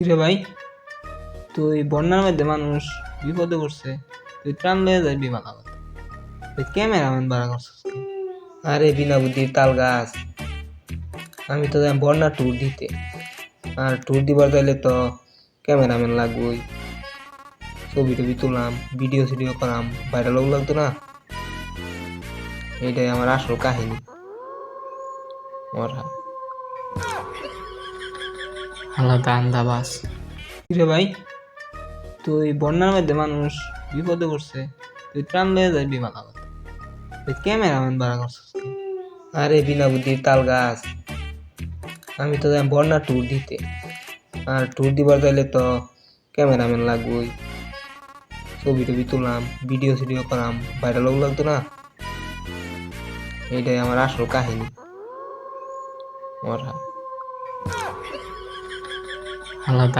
কিরে ভাই, তুই বন্যার মধ্যে মানুষ বিপদে পড়ছে, তুই ত্রাণ লয়ে যাবি ভালো কথা। তুই ক্যামেরাম্যান ভাড়া করছিস কেন? আরে বিনা বুদ্ধির তাল গাছ, আমি তো যাই বন্যা ট্যুর দিতে, আর ট্যুর দিবার চাইলে তো ক্যামেরাম্যান লাগবেই। ছবি টবি তুললাম, ভিডিও সিডিও করাম, ভাইরাল লাগতো না? এইটাই আমার আসল কাহিনী। মরা আলাদা আন্দাবাস। কিরে ভাই, তুই বন্যার মধ্যে মানুষ বিপদে পড়ছে, তুই ত্রাণ লয়ে যাবি ভালো কথা। তুই ক্যামেরাম্যান ভাড়া করছিস কেন? আরে বিনা বুদ্ধির তাল গাছ, আমি তো যাই বন্যা ট্যুর দিতে, আর ট্যুর দিবার চাইলে তো ক্যামেরাম্যান লাগবেই। ছবি টবি তুললাম, ভিডিও সিডিও করাম, ভাইরাল লাগতো না? এইটাই আমার আসল কাহিনী। মরা আলাদা